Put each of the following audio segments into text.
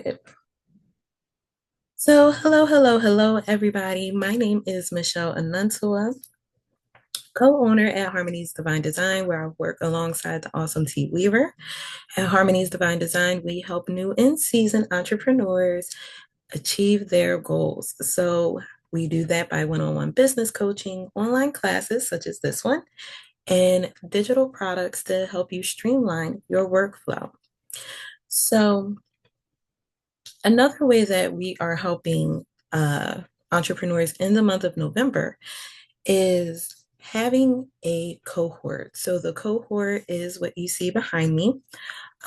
started. So, hello, everybody. My name is Michelle Anantua, co-owner at Harmony's Divine Design, where I work alongside the awesome T Weaver. At Harmony's Divine Design, we help new and seasoned entrepreneurs achieve their goals. So, we do that by one-on-one business coaching, online classes such as this one, and digital products to help you streamline your workflow. So, another way that we are helping entrepreneurs in the month of November is having a cohort. So the cohort is what you see behind me,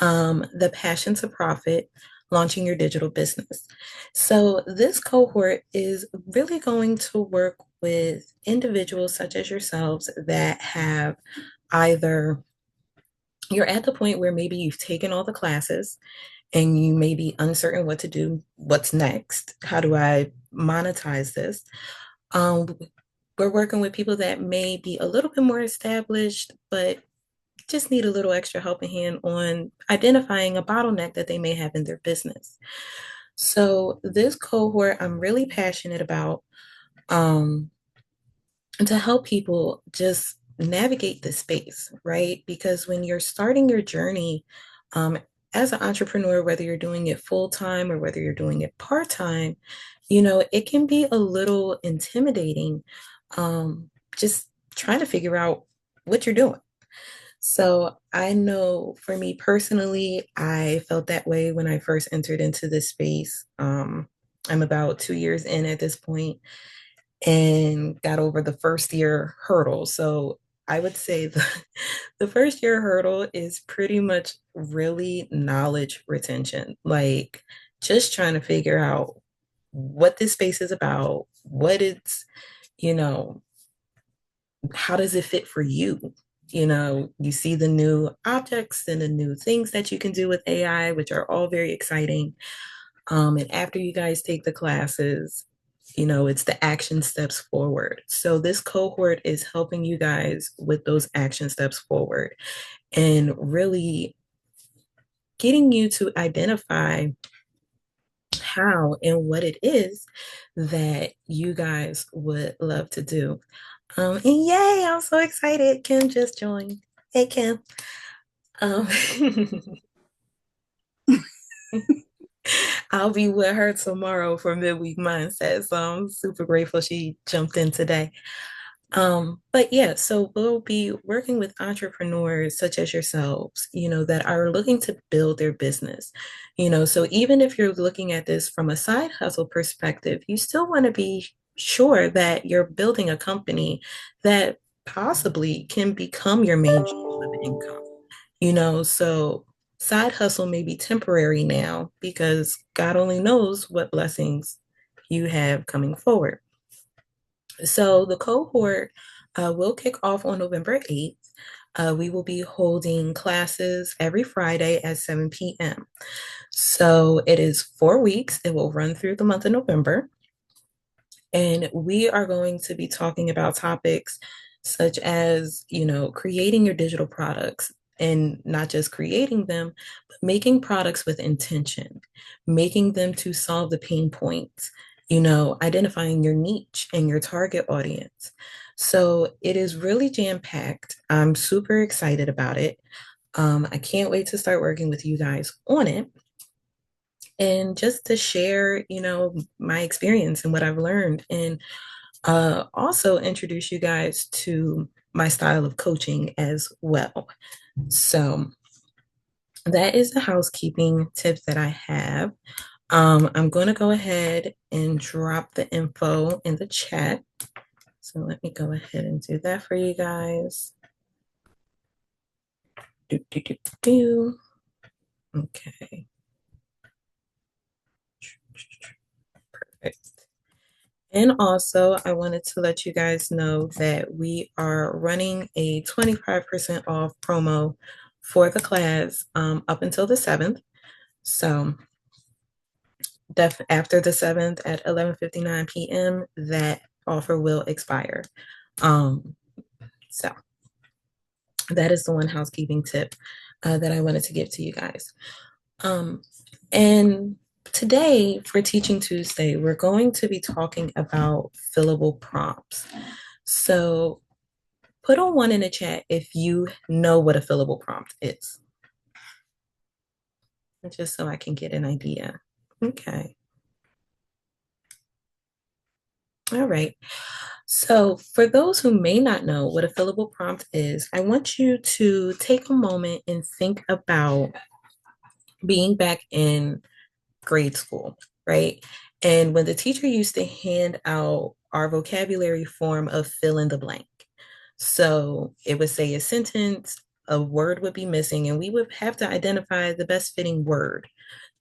the Passion to Profit, launching your digital business. So this cohort is really going to work with individuals such as yourselves that have either you're at the point where maybe you've taken all the classes and you may be uncertain what to do, what's next, how do I monetize this? Um, we're working with people that may be a little bit more established, but just need a little extra helping hand on identifying a bottleneck that they may have in their business. So this cohort I'm really passionate about, um, to help people just navigate the space, right? Because when you're starting your journey, um, as an entrepreneur, whether you're doing it full time or whether you're doing it part time, it can be a little intimidating, just trying to figure out what you're doing. So I know for me personally, I felt that way when I first entered into this space. I'm about 2 years in at this point and got over the first year hurdle. So I would say the first year hurdle is pretty much really knowledge retention, like just trying to figure out what this space is about, what it's, you know, how does it fit for you? You see the new objects and the new things that you can do with AI, which are all very exciting. And after you guys take the classes, it's the action steps forward. So this cohort is helping you guys with those action steps forward and really getting you to identify how and what it is that you guys would love to do. And yay, I'm so excited. Kim just joined. Hey, Kim. Um, I'll be with her tomorrow for midweek mindset. So I'm super grateful she jumped in today. But yeah, so we'll be working with entrepreneurs such as yourselves, that are looking to build their business. So even if you're looking at this from a side hustle perspective, you still want to be sure that you're building a company that possibly can become your main source of income. So side hustle may be temporary now because God only knows what blessings you have coming forward. So the cohort will kick off on November 8th. We will be holding classes every Friday at 7 p.m. So it is 4 weeks. It will run through the month of November. And we are going to be talking about topics such as, creating your digital products and not just creating them, but making products with intention, making them to solve the pain points, identifying your niche and your target audience. So it is really jam-packed. I'm super excited about it. I can't wait to start working with you guys on it and just to share, my experience and what I've learned, and also introduce you guys to my style of coaching as well. So that is the housekeeping tip that I have. I'm going to go ahead and drop the info in the chat. So let me go ahead and do that for you guys. Do, do, do, do. Okay. Perfect. And also, I wanted to let you guys know that we are running a 25% off promo for the class up until the 7th. So after the 7th at 11:59 p.m., that offer will expire. So that is the one housekeeping tip that I wanted to give to you guys. And Today, for Teaching Tuesday, we're going to be talking about fillable prompts. So put a one in the chat if you know what a fillable prompt is, just so I can get an idea. Okay. All right. So, for those who may not know what a fillable prompt is, I want you to take a moment and think about being back in grade school, right? And when the teacher used to hand out our vocabulary form of fill in the blank. So it would say a sentence, a word would be missing, and we would have to identify the best fitting word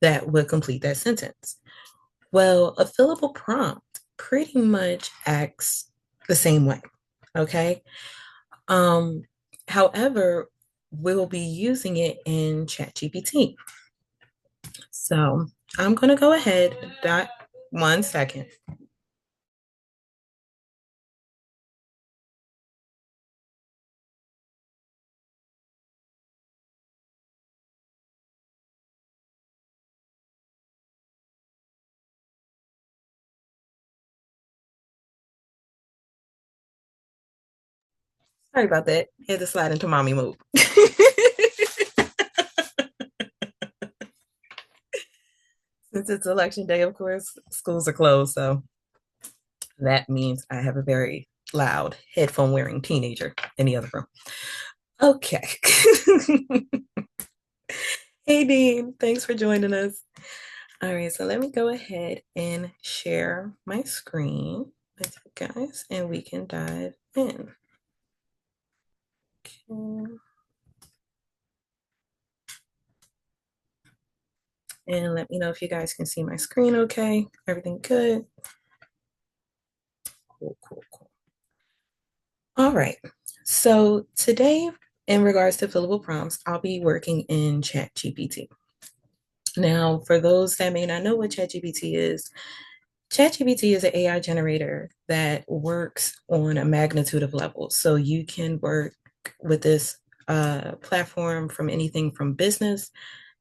that would complete that sentence. Well, a fillable prompt pretty much acts the same way. Okay. Um, However, we'll be using it in ChatGPT. So I'm going to go ahead, dot 1 second. Sorry about that. Had to slide into mommy mode. Since it's election day, of course, schools are closed. So that means I have a very loud headphone wearing teenager in the other room. Okay. Hey, Dean. Thanks for joining us. All right. So let me go ahead and share my screen with you guys and we can dive in. Okay. And let me know if you guys can see my screen okay. Everything good? Cool, cool, cool. All right. So today, in regards to fillable prompts, I'll be working in ChatGPT. Now, for those that may not know what ChatGPT is an AI generator that works on a magnitude of levels. So you can work with this platform from anything from business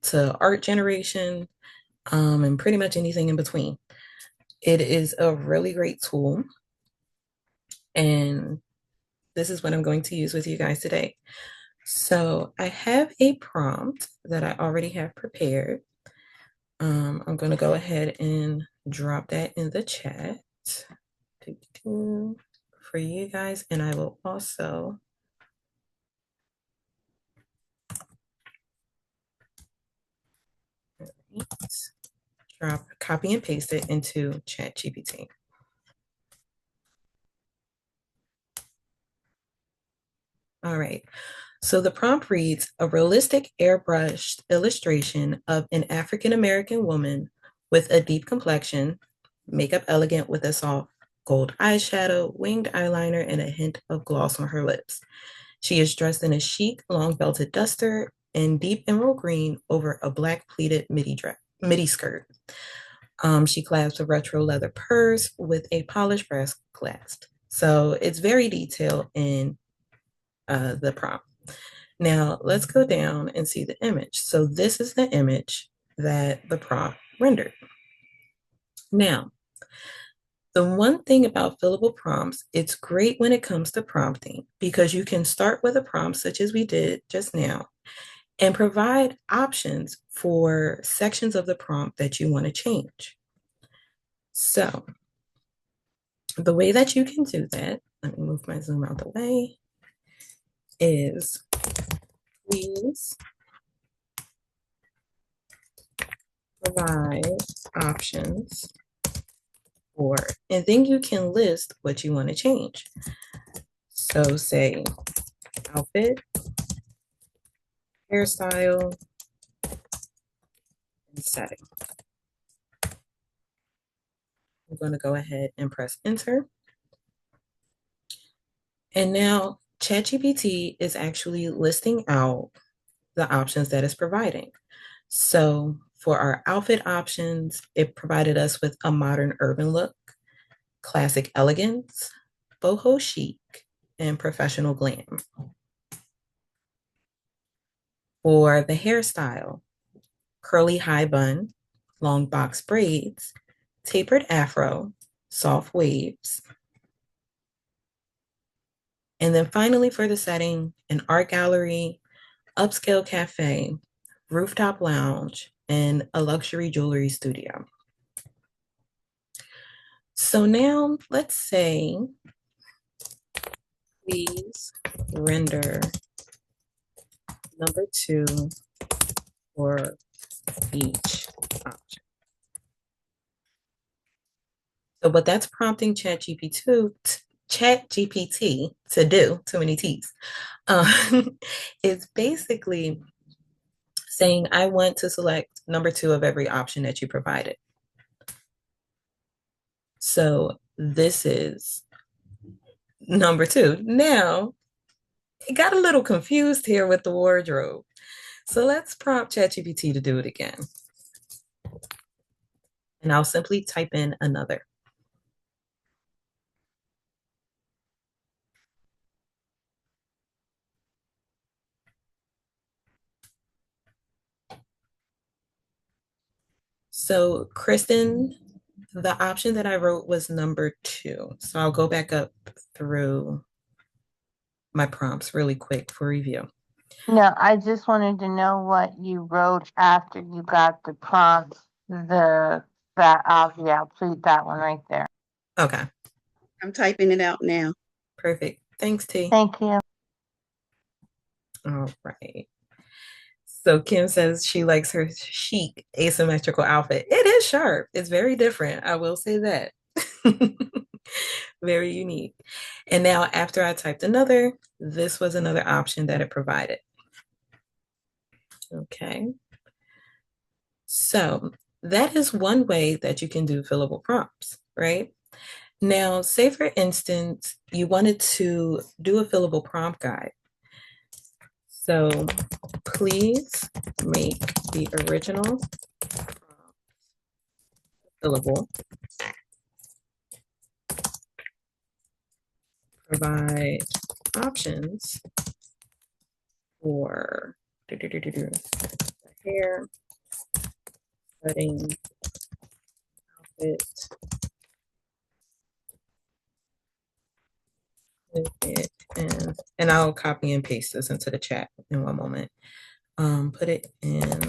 to art generation, and pretty much anything in between. It is a really great tool, and this is what I'm going to use with you guys today. So I have a prompt that I already have prepared. I'm going to go ahead and drop that in the chat for you guys, and I will also drop, copy and paste it into ChatGPT. All right. So the prompt reads, a realistic airbrushed illustration of an African American woman with a deep complexion, makeup elegant with a soft gold eyeshadow, winged eyeliner, and a hint of gloss on her lips. She is dressed in a chic, long belted duster and deep emerald green over a black pleated midi skirt. She clasps a retro leather purse with a polished brass clasp. So it's very detailed in the prompt. Now let's go down and see the image. So this is the image that the prompt rendered. Now, the one thing about fillable prompts, it's great when it comes to prompting because you can start with a prompt such as we did just now and provide options for sections of the prompt that you want to change. So the way that you can do that, let me move my Zoom out the way, is please provide options for, and then you can list what you want to change. So say outfit, hairstyle, and setting. I'm going to go ahead and press enter. And now ChatGPT is actually listing out the options that it's providing. So for our outfit options, it provided us with a modern urban look, classic elegance, boho chic, and professional glam. For the hairstyle, curly high bun, long box braids, tapered afro, soft waves. And then finally for the setting, an art gallery, upscale cafe, rooftop lounge, and a luxury jewelry studio. So now let's say, please render number 2 for each option. So what that's prompting ChatGPT to do, too many T's, is basically saying, I want to select number 2 of every option that you provided. So this is number 2. Now, it got a little confused here with the wardrobe. So let's prompt ChatGPT to do it again. And I'll simply type in another. So Kristen, the option that I wrote was number 2. So I'll go back up through my prompts really quick for review. No, I just wanted to know what you wrote after you got the prompts. Yeah, please, that one right there. Okay, I'm typing it out now. perfect. Thanks, T. Thank you. All right. So Kim says she likes her chic asymmetrical outfit. It is sharp. It's very different. I will say that. Very unique. And now after I typed another, this was another option that it provided. Okay. So that is one way that you can do fillable prompts, right? Now, say for instance, you wanted to do a fillable prompt guide. So please make the original fillable. Provide options for hair, setting, outfit, it, and I'll copy and paste this into the chat in one moment. Put it in.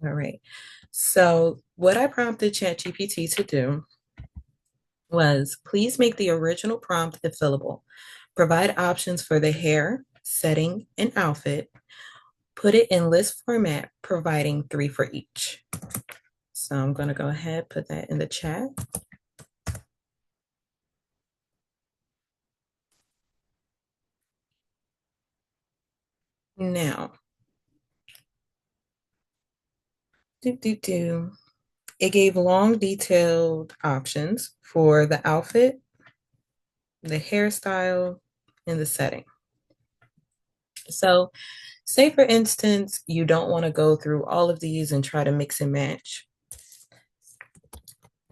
All right. So what I prompted ChatGPT to do was, please make the original prompt fillable. Provide options for the hair, setting, and outfit. Put it in list format, providing 3 for each. So I'm going to go ahead, put that in the chat. Now, it gave long, detailed options for the outfit, the hairstyle, and the setting. So, say for instance, you don't want to go through all of these and try to mix and match.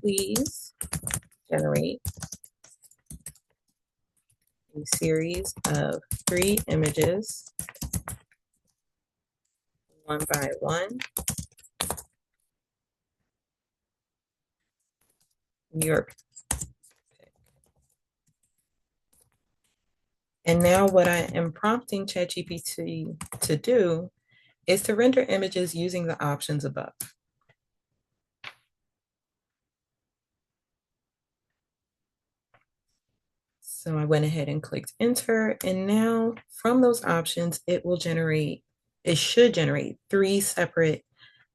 Please generate a series of 3 images, one by one. Your pick. And now what I am prompting ChatGPT to do is to render images using the options above. So I went ahead and clicked enter, and now from those options, it should generate 3 separate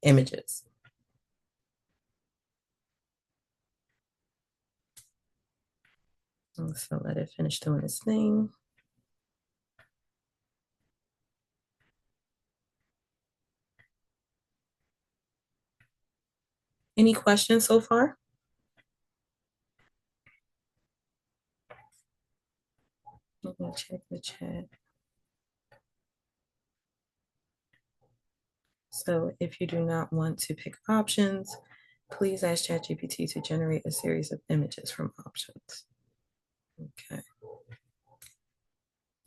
images. So let it finish doing its thing. Any questions so far? Let me check the chat. So if you do not want to pick options, please ask ChatGPT to generate a series of images from options. Okay.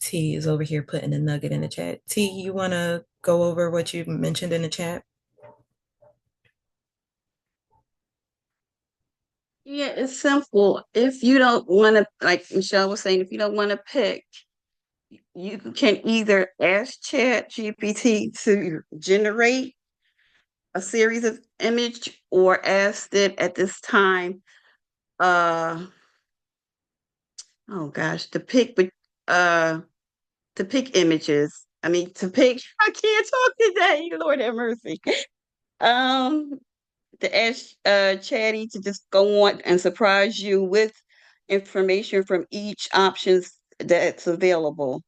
T is over here putting a nugget in the chat. T, you want to go over what you mentioned in the chat? Yeah, it's simple. If you don't want to, like Michelle was saying, if you don't want to pick, you can either ask Chat GPT to generate a series of image or ask it at this time, uh, oh gosh, uh, to pick images. I mean, to pick, I can't talk today, Lord have mercy. Um, to ask Chatty to just go on and surprise you with information from each options that's available.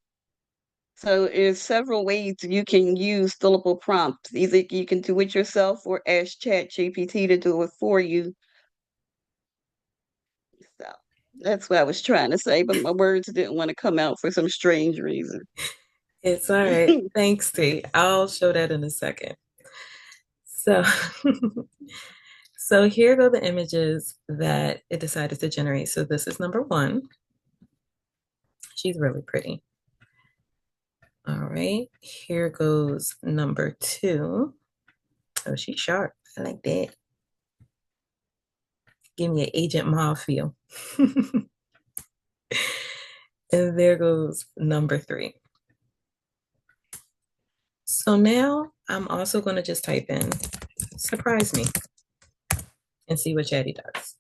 So there's several ways you can use fillable prompts. Either you can do it yourself or ask Chat GPT to do it for you. So that's what I was trying to say, but my words didn't want to come out for some strange reason. It's all right. Thanks, T. I'll show that in a second. So, so here go the images that it decided to generate. So this is number one. She's really pretty. All right. Here goes number two. Oh, she's sharp. I like that. Give me an Agent Mauve feel. And there goes number three. So now I'm also going to just type in surprise me and see what Chatty does.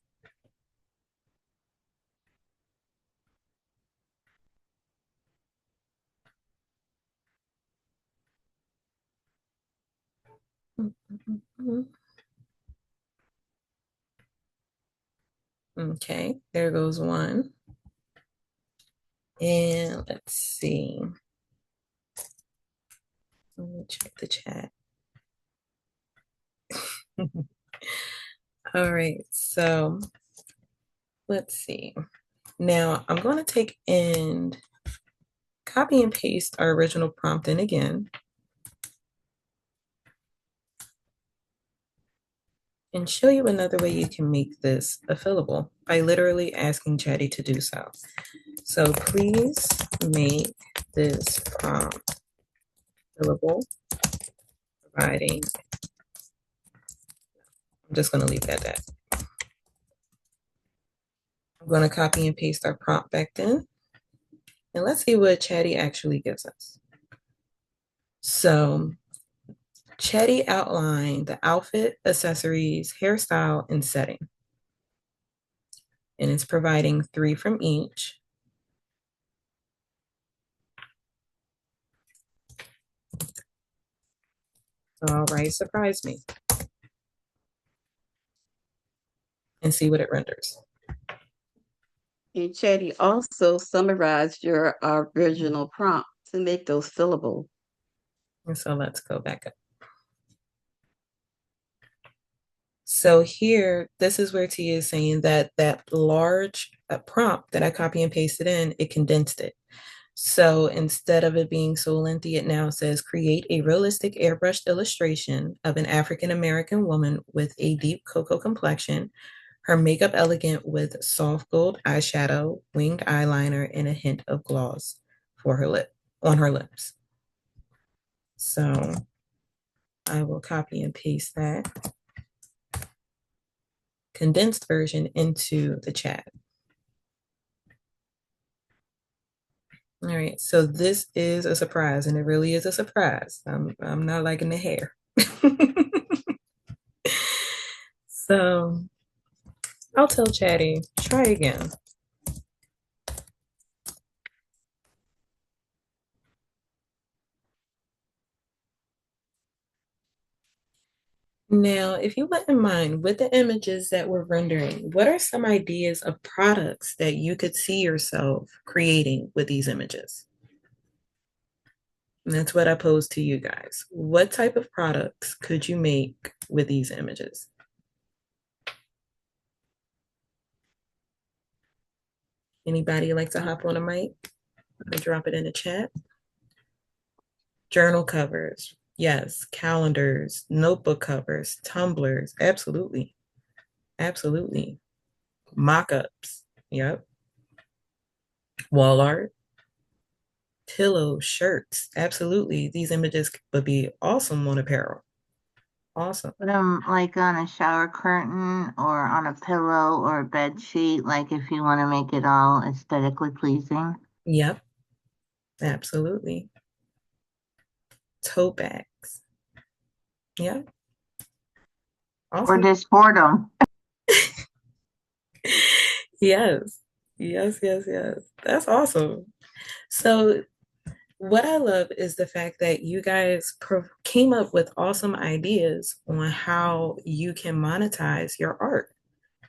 Okay, there goes one. And let's see. Let me check the chat. All right, so let's see. Now I'm going to take and copy and paste our original prompt in again and show you another way you can make this a fillable by literally asking Chatty to do so. So please make this prompt fillable, providing, I'm just going to leave that at. I'm going to copy and paste our prompt back in. And let's see what Chatty actually gives us. So Chatty outlined the outfit, accessories, hairstyle, and setting. And it's providing 3 from each. All right, surprise me. And see what it renders. And Chatty also summarized your original prompt to make those fillable. And so let's go back up. So here, this is where T is saying that that large prompt that I copy and pasted in, it condensed it. So instead of it being so lengthy, it now says create a realistic airbrushed illustration of an African American woman with a deep cocoa complexion, her makeup elegant with soft gold eyeshadow, winged eyeliner, and a hint of gloss for her lip on her lips. So I will copy and paste that condensed version into the chat. All right, so this is a surprise, and it really is a surprise. I'm not liking the hair. So I'll tell Chatty, try again. Now, if you wouldn't mind, with the images that we're rendering, what are some ideas of products that you could see yourself creating with these images? And that's what I posed to you guys. What type of products could you make with these images? Anybody like to hop on a mic and drop it in the chat? Journal covers, yes. Calendars, notebook covers, tumblers, absolutely. Absolutely. Mock-ups, yep. Wall art, pillows, shirts. Absolutely. These images would be awesome on apparel. Awesome. Put them like on a shower curtain or on a pillow or a bed sheet, like if you want to make it all aesthetically pleasing. Yep, absolutely. Tote bags. Yep, Or awesome. just boredom. Yes, yes, yes, yes. That's awesome. So, what I love is the fact that you guys came up with awesome ideas on how you can monetize your art,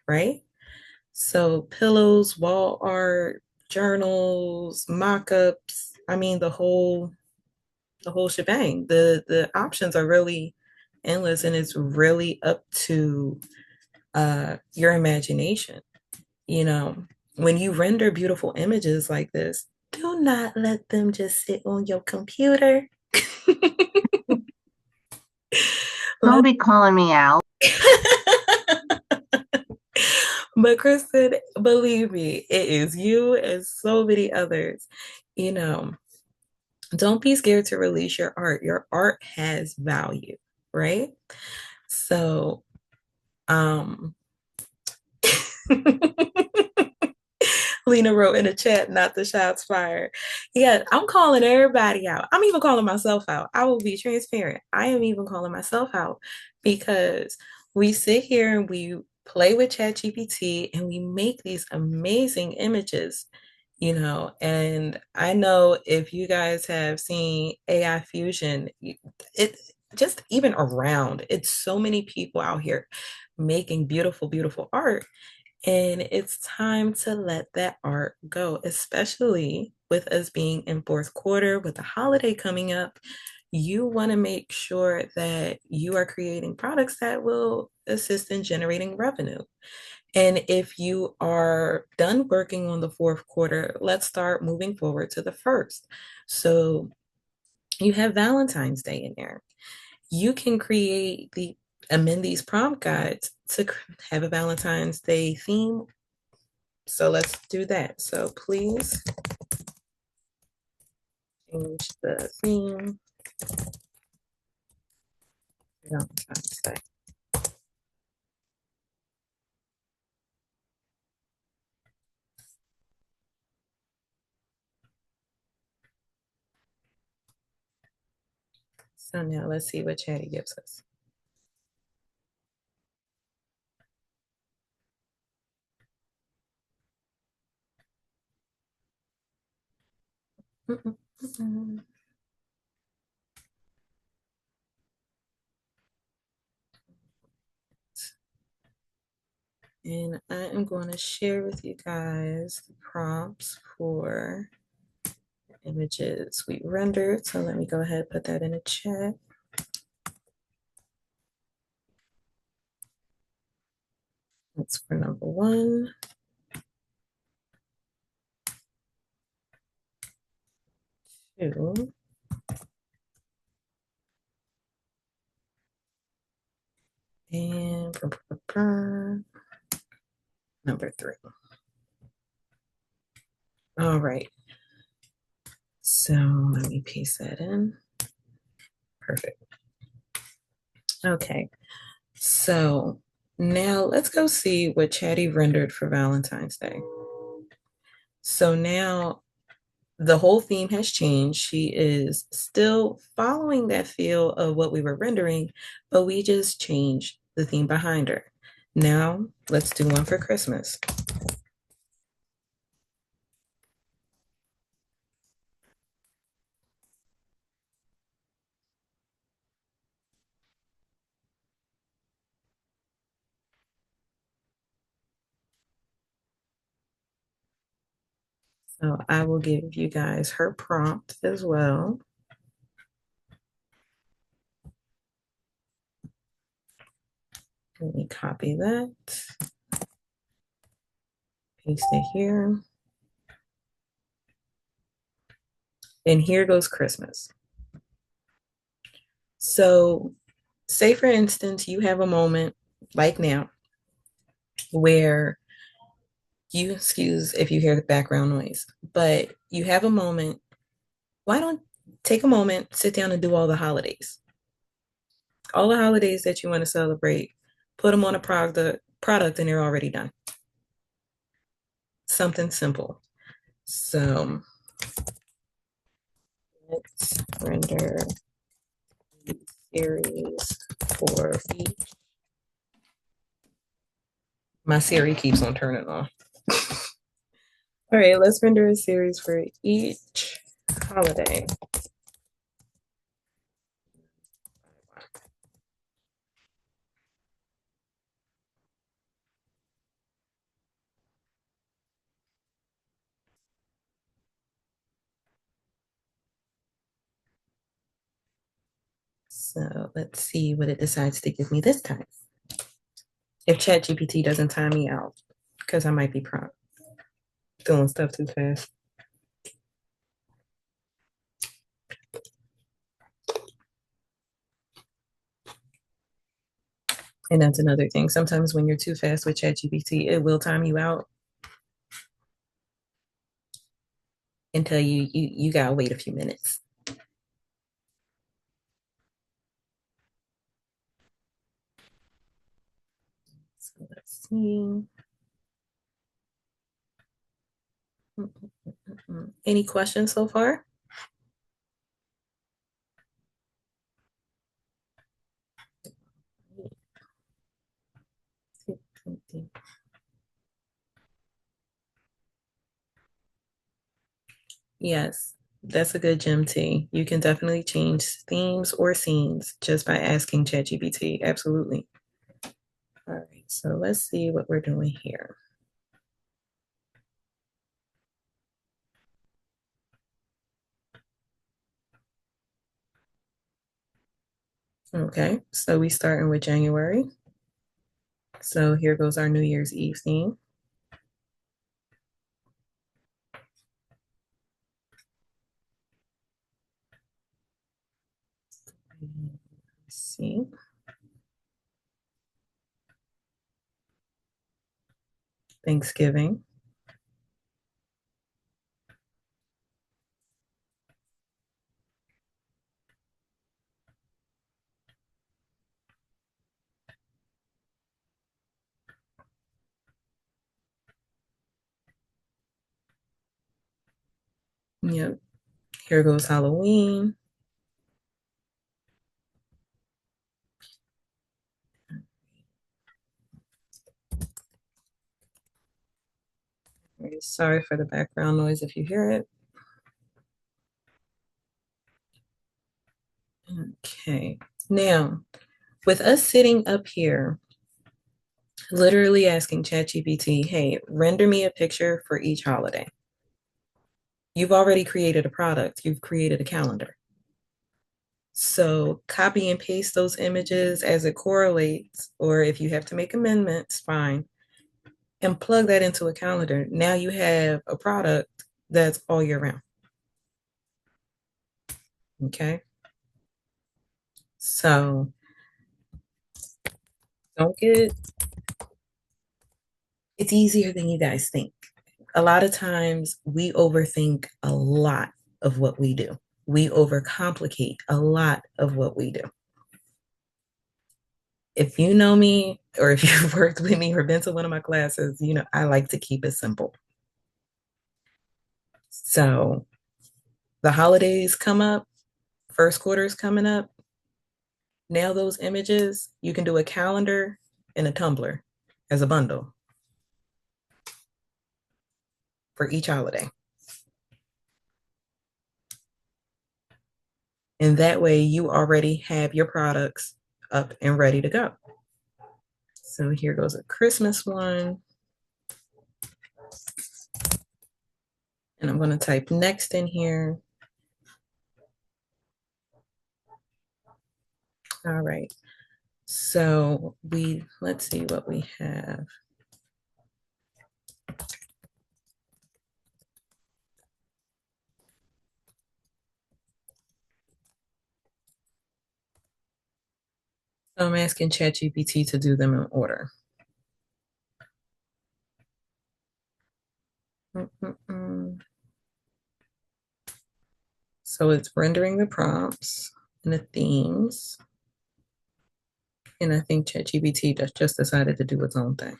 right? So, pillows, wall art, journals, mock-ups, I mean the whole shebang. The options are really endless and it's really up to your imagination. You know, when you render beautiful images like this, do not let them just sit on your computer. Don't Let- be calling me out. but Kristen, believe me, it is you and so many others. You know, don't be scared to release your art. Your art has value, right? So, um, Lena wrote in the chat, not the shots fired. Yeah, I'm calling everybody out. I'm even calling myself out. I will be transparent. I am even calling myself out because we sit here and we play with ChatGPT and we make these amazing images, and I know if you guys have seen AI Fusion, it just even around, it's so many people out here making beautiful, beautiful art. And it's time to let that art go, especially with us being in fourth quarter with the holiday coming up. You want to make sure that you are creating products that will assist in generating revenue. And if you are done working on the fourth quarter, let's start moving forward to the first. So you have Valentine's Day in there. You can amend these prompt guides to have a Valentine's Day theme. So let's do that. So please change the theme to Valentine's Day. So now let's see what Chatty gives us. And I am going to share with you guys the prompts for images we rendered. So let me go ahead and put that in a chat. That's for number 1, 2, and number 3. All right. So let me paste that in. Perfect. Okay. So now let's go see what Chatty rendered for Valentine's Day. So now the whole theme has changed. She is still following that feel of what we were rendering, but we just changed the theme behind her. Now let's do one for Christmas. So I will give you guys her prompt as well. Let me copy that, paste it here. And here goes Christmas. So say for instance, you have a moment like now where You excuse if you hear the background noise, but you have a moment. Why don't take a moment, sit down and do all the holidays that you want to celebrate, put them on a product and they're already done. Something simple. So let's render series for each. My Siri keeps on turning on. All right, let's render a series for each holiday. So let's see what it decides to give me this time. If ChatGPT doesn't time me out, because I might be doing stuff too fast. And that's another thing. Sometimes when you're too fast with ChatGPT, it will time you out and tell you gotta wait a few minutes. So let's see. Any questions so far? Yes, that's a good gem T. You can definitely change themes or scenes just by asking ChatGPT. Absolutely. All right, so let's see what we're doing here. Okay, so we starting with January. So here goes our New Year's Eve theme. Let's see. Thanksgiving. Yep. Here goes Halloween. Sorry for the background noise if you hear it. Okay. Now, with us sitting up here, literally asking ChatGPT, hey, render me a picture for each holiday. You've already created a product, you've created a calendar. So copy and paste those images as it correlates, or if you have to make amendments, fine, and plug that into a calendar. Now you have a product that's all year round. Okay. So don't get, it's easier than you guys think. A lot of times we overthink a lot of what we do. We overcomplicate a lot of what we do. If you know me or if you've worked with me or been to one of my classes, you know, I like to keep it simple. So the holidays come up, first quarter is coming up. Now those images, you can do a calendar and a Tumblr as a bundle for each holiday. And that way you already have your products up and ready to go. So here goes a Christmas one. And I'm going to type next in here. All right. So let's see what we have. So I'm asking ChatGPT to do them in order. So it's rendering the prompts and the themes. And I think ChatGPT just decided to do its own thing.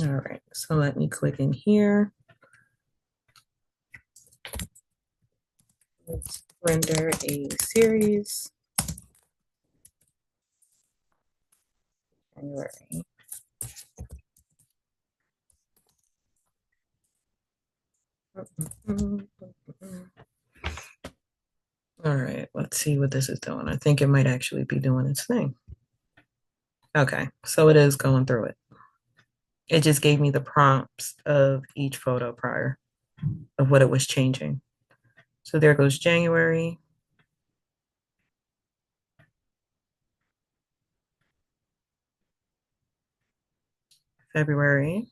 All right, so let me click in here. Let's render a series. January. All right, let's see what this is doing. I think it might actually be doing its thing. Okay, so it is going through it. It just gave me the prompts of each photo prior of what it was changing. So there goes January. February.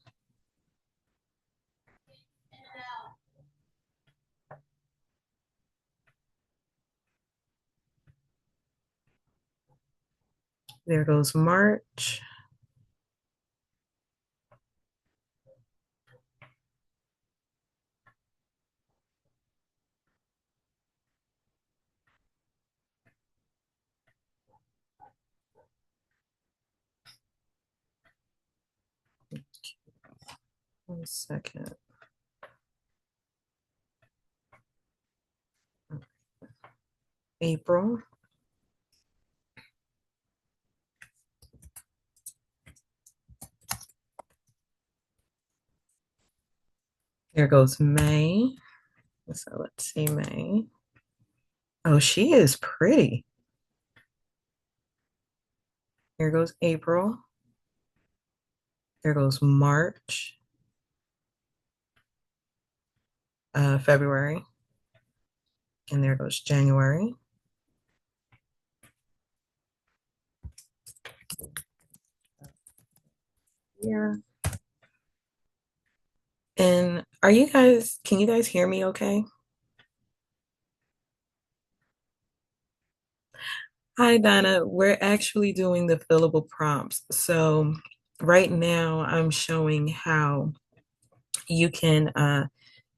There goes March. One second. April. There goes May. So let's see, May. Oh, she is pretty. Here goes April. There goes March. February. And there goes January. Yeah. And can you guys hear me okay? Hi, Donna. We're actually doing the fillable prompts. So right now I'm showing how you can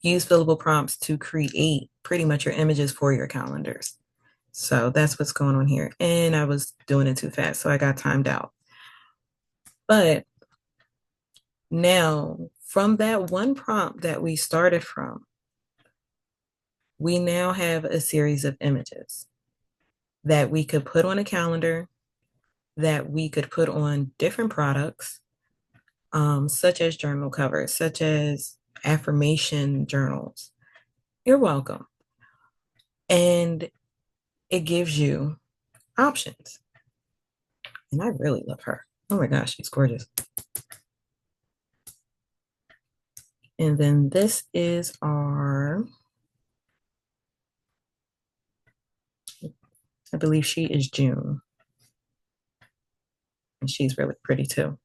use fillable prompts to create pretty much your images for your calendars. So that's what's going on here. And I was doing it too fast, so I got timed out. But now, from that one prompt that we started from, we now have a series of images that we could put on a calendar, that we could put on different products, such as journal covers, such as affirmation journals. You're welcome. And it gives you options. And I really love her. Oh my gosh, she's gorgeous. And then this is I believe she is June. And she's really pretty too.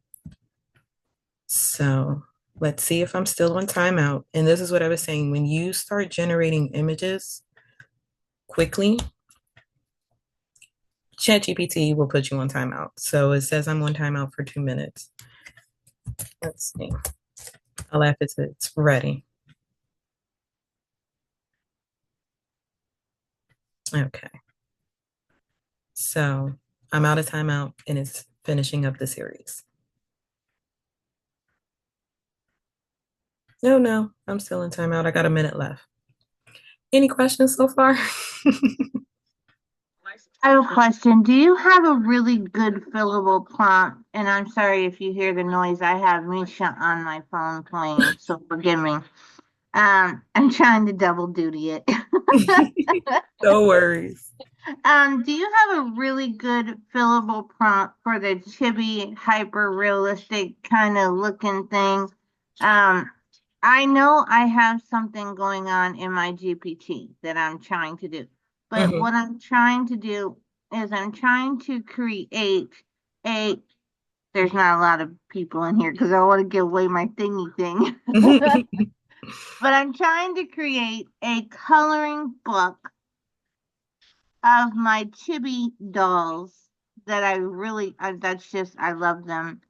So let's see if I'm still on timeout. And this is what I was saying. When you start generating images quickly, ChatGPT will put you on timeout. So it says I'm on timeout for 2 minutes. Let's see. I'll laugh if it's ready. Okay. So I'm out of timeout and it's finishing up the series. No, I'm still in timeout. I got a minute left. Any questions so far? I have a question. Do you have a really good fillable prompt? And I'm sorry if you hear the noise. I have Misha on my phone playing, so forgive me. I'm trying to double duty it. No worries. Do you have a really good fillable prompt for the chibi hyper realistic kind of looking thing? Um, I know I have something going on in my GPT that I'm trying to do, but Mhm. what I'm trying to do is I'm trying to create a, there's not a lot of people in here because I want to give away my thingy thing, but I'm trying to create a coloring book of my chibi dolls that I really, that's just, I love them.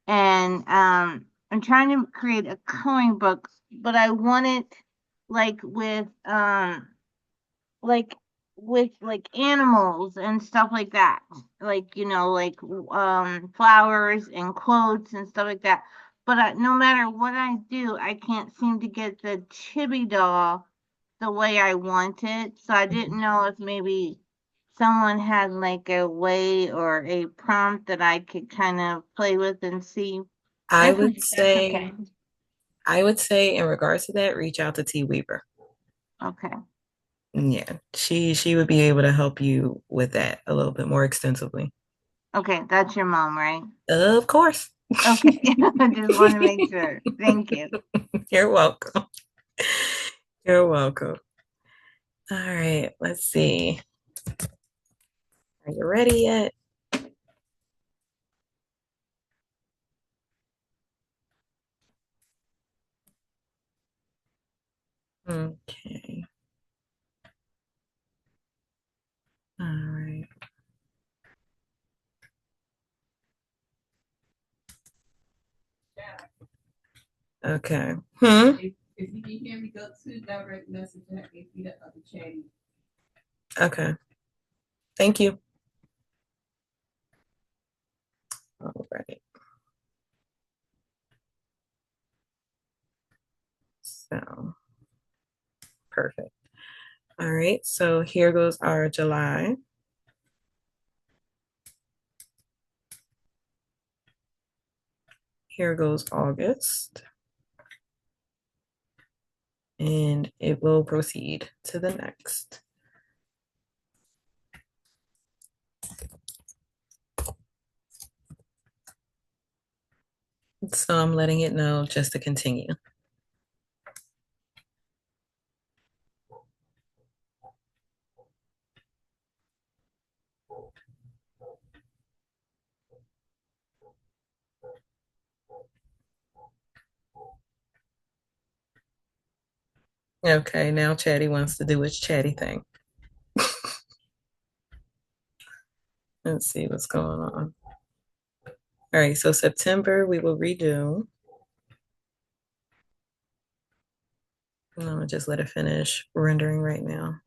And I'm trying to create a coloring book, but I want it like like like animals and stuff like that. Like, like flowers and quotes and stuff like that. But no matter what I do, I can't seem to get the chibi doll the way I want it. So I didn't know if maybe someone had like a way or a prompt that I could kind of play with and see I if would that's say, okay. I would say in regards to that, reach out to T Weaver. Okay. Yeah, she would be able to help you with that a little bit more extensively. Okay, that's your mom, right? Of course. Okay. I just want to make sure. Thank you. You're welcome. You're welcome. All right, let's see. Are you ready yet? Okay. All right. Okay. If you can hear me, go to direct message and I can see the other chat. Okay. Thank you. All right. So perfect. All right. So here goes our July. Here goes August. And it will proceed to the next. So I'm letting it know just to continue. Okay, now Chatty wants to do its chatty thing. Let's see what's going on. All right, so September we will redo. I'm gonna just let it finish rendering right now.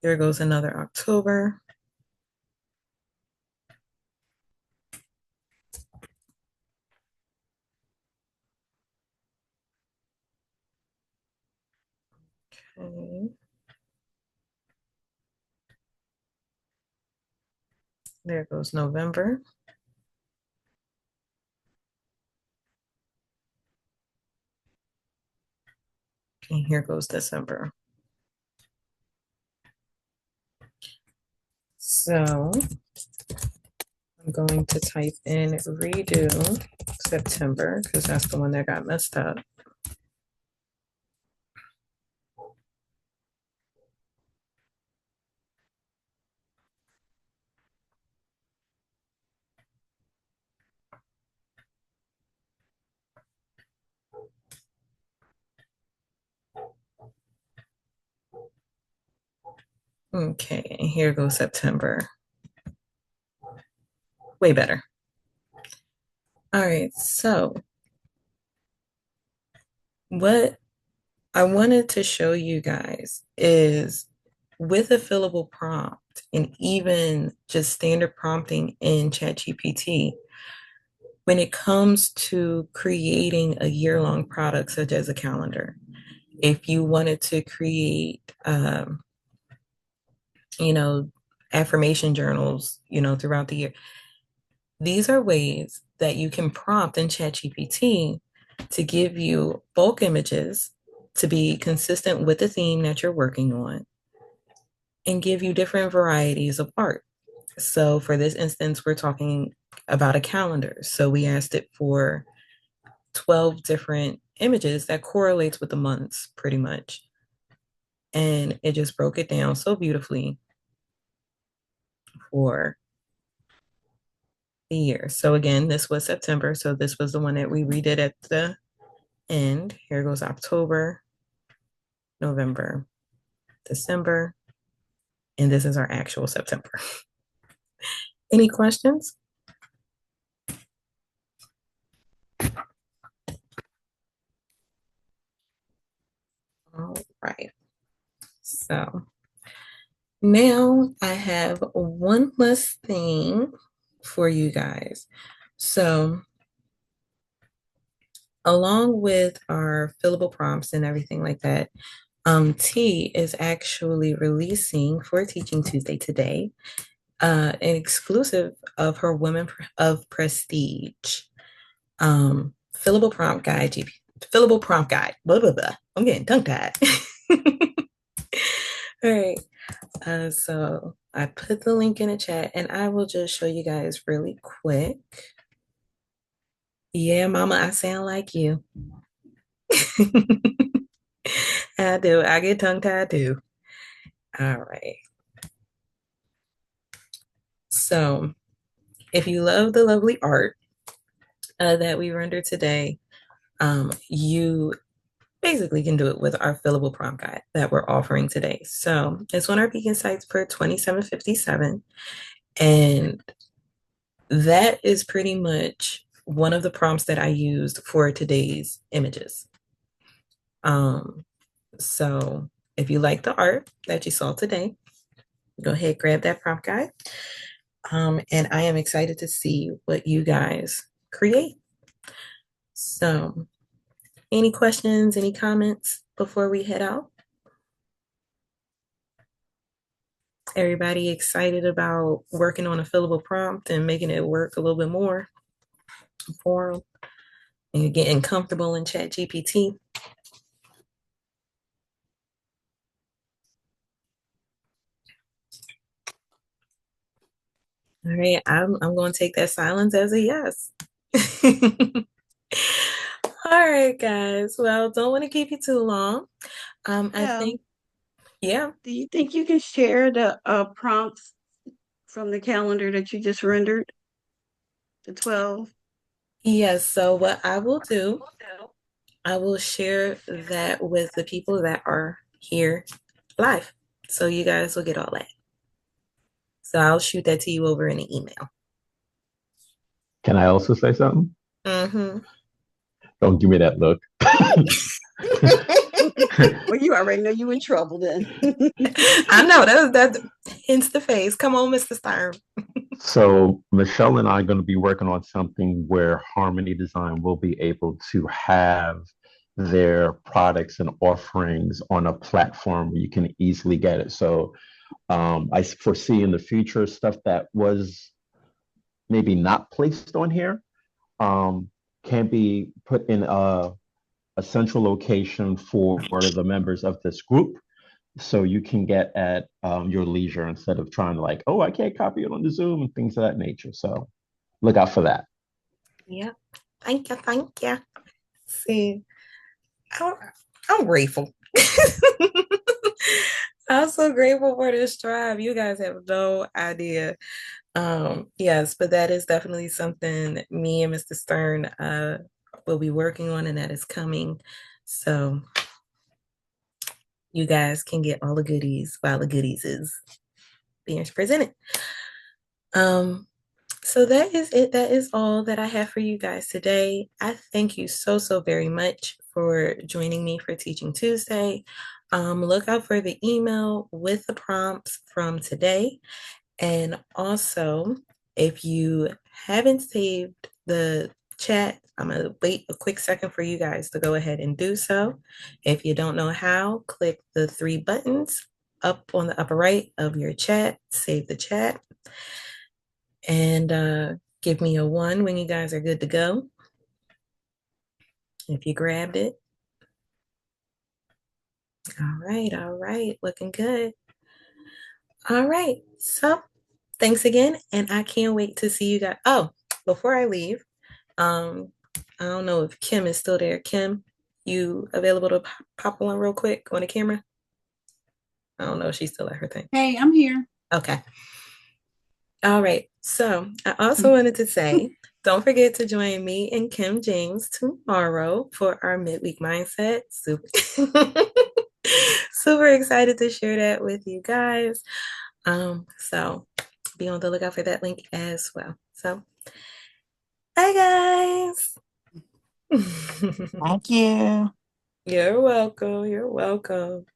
There goes another October. Okay. There goes November. And here goes December. So I'm going to type in redo September because that's the one that got messed up. Okay, and here goes September. Way better. All right, so what I wanted to show you guys is with a fillable prompt and even just standard prompting in ChatGPT, when it comes to creating a year-long product such as a calendar, if you wanted to create, you know, affirmation journals, throughout the year, these are ways that you can prompt in ChatGPT to give you bulk images to be consistent with the theme that you're working on and give you different varieties of art. So for this instance, we're talking about a calendar. So we asked it for 12 different images that correlates with the months pretty much. And it just broke it down so beautifully for the year. So again, this was September. So this was the one that we redid at the end. Here goes October, November, December, and this is our actual September. Any questions? right. So now I have one last thing for you guys. So along with our fillable prompts and everything like that, T is actually releasing for Teaching Tuesday today an exclusive of her Women of Prestige fillable prompt guide, fillable prompt guide. Blah blah blah. I'm getting tongue tied. All right. So I put the link in the chat, and I will just show you guys really quick. Yeah, Mama, I sound like you. I do. I get tongue tied too. All right. So if you love the lovely art that we rendered today, you basically can do it with our fillable prompt guide that we're offering today. So it's on our beacon sites for $27.57. And that is pretty much one of the prompts that I used for today's images. So if you like the art that you saw today, go ahead, grab that prompt guide. And I am excited to see what you guys create. So any questions, any comments before we head out? Everybody excited about working on a fillable prompt and making it work a little bit more for them and getting comfortable in Chat GPT. All right, I'm going to take that silence as a yes. All right, guys. Well, don't want to keep you too long. I think, yeah. Do you think you can share the prompts from the calendar that you just rendered? The 12? Yes. So what I will do, I will share that with the people that are here live. So you guys will get all that. So I'll shoot that to you over in an email. Can I also say something? Mm-hmm. Don't give me that look. Well, you already know you in trouble then. I know that hence the face. Come on, Mr. Stern. So Michelle and I are going to be working on something where Harmony Design will be able to have their products and offerings on a platform where you can easily get it. So I foresee in the future stuff that was maybe not placed on here can be put in a central location for the members of this group. So you can get at your leisure instead of trying to like, oh, I can't copy it on the Zoom and things of that nature. So look out for that. Yeah. Thank you. Thank you. See, I'm grateful. I'm so grateful for this tribe. You guys have no idea. Yes, but that is definitely something me and Mr. Stern will be working on, and that is coming. So you guys can get all the goodies while the goodies is being presented. So that is it. That is all that I have for you guys today. I thank you so, so very much for joining me for Teaching Tuesday. Look out for the email with the prompts from today. And also, if you haven't saved the chat, I'm going to wait a quick second for you guys to go ahead and do so. If you don't know how, click the three buttons up on the upper right of your chat, save the chat, and give me a 1 when you guys are good to go. If you grabbed it. All right, looking good. All right, so thanks again, and I can't wait to see you guys. Oh, before I leave, I don't know if Kim is still there. Kim, you available to pop on real quick on the camera? I don't know if she's still at her thing. Hey, I'm here. Okay. All right. So I also wanted to say, don't forget to join me and Kim James tomorrow for our midweek mindset. Super excited to share that with you guys. So be on the lookout for that link as well. So bye guys. Thank you. You're welcome. You're welcome.